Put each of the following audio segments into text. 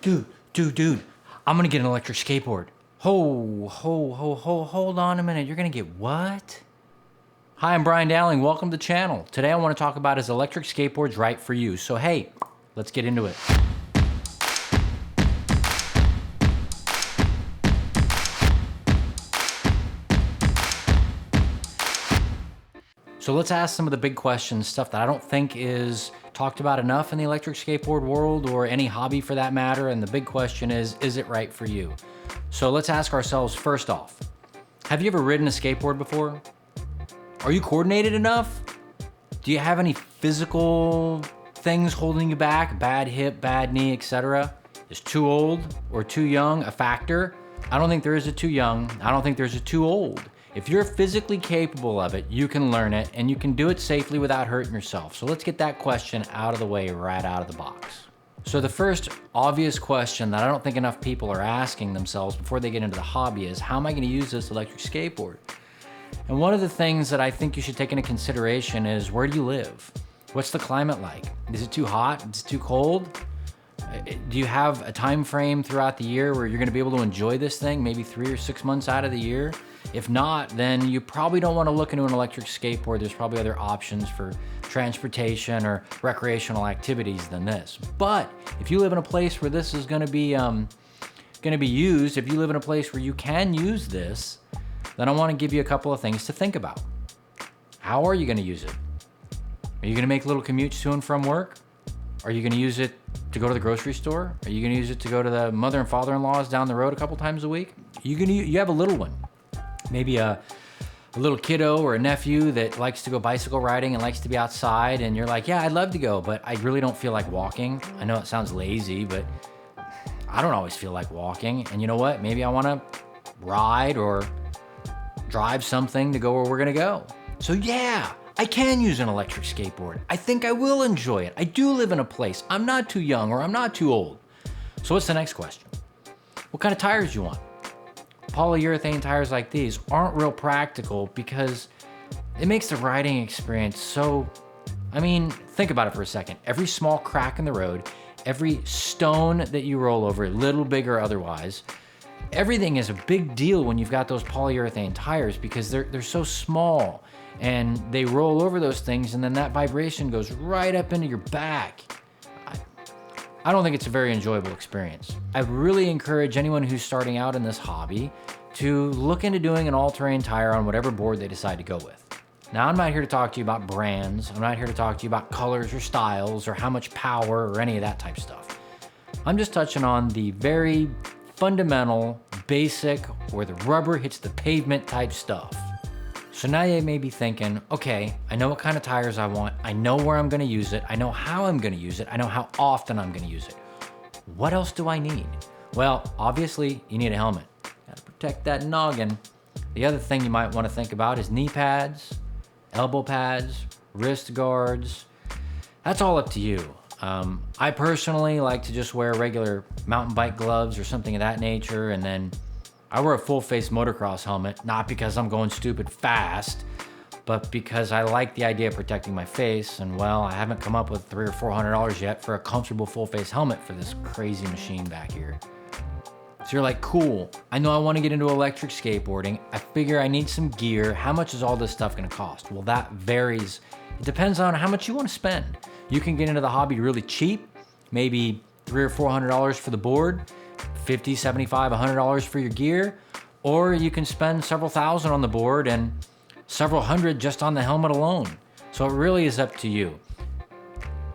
Dude, I'm gonna get an electric skateboard. Hold on a minute. You're gonna get what? Hi, I'm Brian Dowling. Welcome to the channel. Today I want to talk about is electric skateboards right for you. So hey, let's get into it. So let's ask some of the big questions, stuff that I don't think is talked about enough in the electric skateboard world or any hobby for that matter. And the big question is it right for you? So let's ask ourselves first off, have you ever ridden a skateboard before? Are you coordinated enough? Do you have any physical things holding you back? Bad hip, bad knee, etc.? Is too old or too young a factor? I don't think there is a too young. I don't think there's a too old. If you're physically capable of it, you can learn it and you can do it safely without hurting yourself. So let's get that question out of the way right out of the box. So the first obvious question that I don't think enough people are asking themselves before they get into the hobby is, how am I going to use this electric skateboard? And one of the things that I think you should take into consideration is, where do you live? What's the climate like? Is it too hot? Is it too cold? Do you have a time frame throughout the year where you're going to be able to enjoy this thing, maybe 3 or 6 months out of the year? If not, then you probably don't want to look into an electric skateboard. There's probably other options for transportation or recreational activities than this. But if you live in a place where this is going to be used, if you live in a place where you can use this, then I want to give you a couple of things to think about. How are you going to use it? Are you going to make little commutes to and from work? Are you going to use it to go to the grocery store? Are you going to use it to go to the mother and father-in-laws down the road a couple times a week? You have a little one, maybe a little kiddo or a nephew that likes to go bicycle riding and likes to be outside, and you're like, yeah, I'd love to go, but I really don't feel like walking. I know it sounds lazy, but I don't always feel like walking. And you know what? Maybe I want to ride or drive something to go where we're going to go. So yeah, I can use an electric skateboard. I think I will enjoy it. I do live in a place. I'm not too young or I'm not too old. So what's the next question? What kind of tires do you want? Polyurethane tires like these aren't real practical because it makes the riding experience so, think about it for a second. Every small crack in the road, every stone that you roll over, little, big, or otherwise, everything is a big deal when you've got those polyurethane tires because they're so small and they roll over those things, and then that vibration goes right up into your back. I don't think it's a very enjoyable experience. I really encourage anyone who's starting out in this hobby to look into doing an all-terrain tire on whatever board they decide to go with. Now, I'm not here to talk to you about brands. I'm not here to talk to you about colors or styles or how much power or any of that type of stuff. I'm just touching on the very fundamental, basic, where the rubber hits the pavement type stuff. So now you may be thinking, okay, I know what kind of tires I want. I know where I'm going to use it. I know how I'm going to use it. I know how often I'm going to use it. What else do I need? Well, obviously, you need a helmet. Got to protect that noggin. The other thing you might want to think about is knee pads, elbow pads, wrist guards. That's all up to you. I personally like to just wear regular mountain bike gloves or something of that nature, and then I wear a full face motocross helmet, not because I'm going stupid fast, but because I like the idea of protecting my face. And well, I haven't come up with $300 or $400 yet for a comfortable full face helmet for this crazy machine back here. So you're like, cool, I know I want to get into electric skateboarding. I figure I need some gear. How much is all this stuff going to cost? Well, that varies. It depends on how much you want to spend. You can get into the hobby really cheap, maybe $300 or $400 for the board, $50, $75, $100 for your gear, or you can spend several thousand on the board and several hundred just on the helmet alone. So it really is up to you.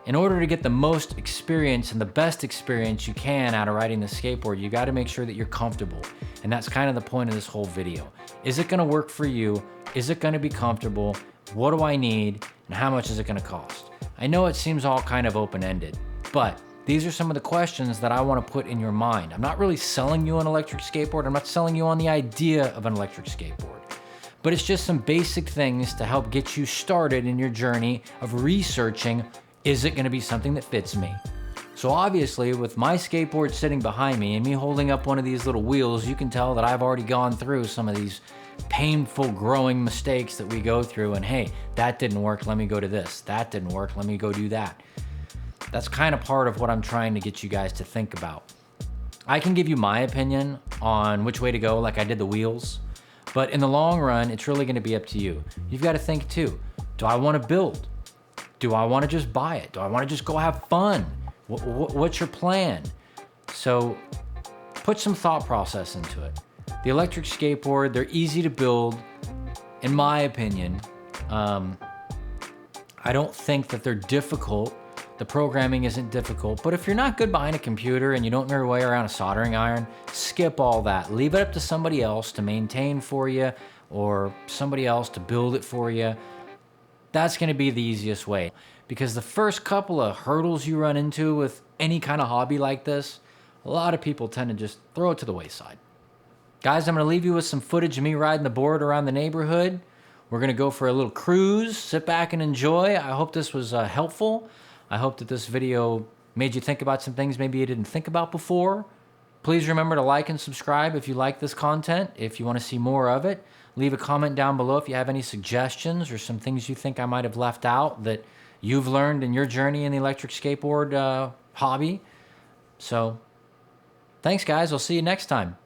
In order to get the most experience and the best experience you can out of riding the skateboard, you got to make sure that you're comfortable. And that's kind of the point of this whole video. Is it going to work for you? Is it going to be comfortable? What do I need? And how much is it going to cost? I know it seems all kind of open-ended, but these are some of the questions that I want to put in your mind. I'm not really selling you an electric skateboard. I'm not selling you on the idea of an electric skateboard, but it's just some basic things to help get you started in your journey of researching, is it going to be something that fits me? So obviously, with my skateboard sitting behind me and me holding up one of these little wheels, you can tell that I've already gone through some of these painful growing mistakes that we go through. And hey, that didn't work, let me go to this. That didn't work, let me go do that. That's kind of part of what I'm trying to get you guys to think about. I can give you my opinion on which way to go, like I did the wheels, but in the long run, it's really gonna be up to you. You've got to think too, do I wanna build? Do I wanna just buy it? Do I wanna just go have fun? What's your plan? So put some thought process into it. The electric skateboard, they're easy to build, in my opinion. I don't think that they're difficult. The programming isn't difficult, but if you're not good behind a computer and you don't know your way around a soldering iron, skip all that. Leave it up to somebody else to maintain for you or somebody else to build it for you. That's gonna be the easiest way, because the first couple of hurdles you run into with any kind of hobby like this, a lot of people tend to just throw it to the wayside. Guys, I'm gonna leave you with some footage of me riding the board around the neighborhood. We're gonna go for a little cruise, sit back and enjoy. I hope this was helpful. I hope that this video made you think about some things maybe you didn't think about before. Please remember to like and subscribe if you like this content. If you want to see more of it, leave a comment down below if you have any suggestions or some things you think I might have left out that you've learned in your journey in the electric skateboard hobby. So thanks, guys. I'll see you next time.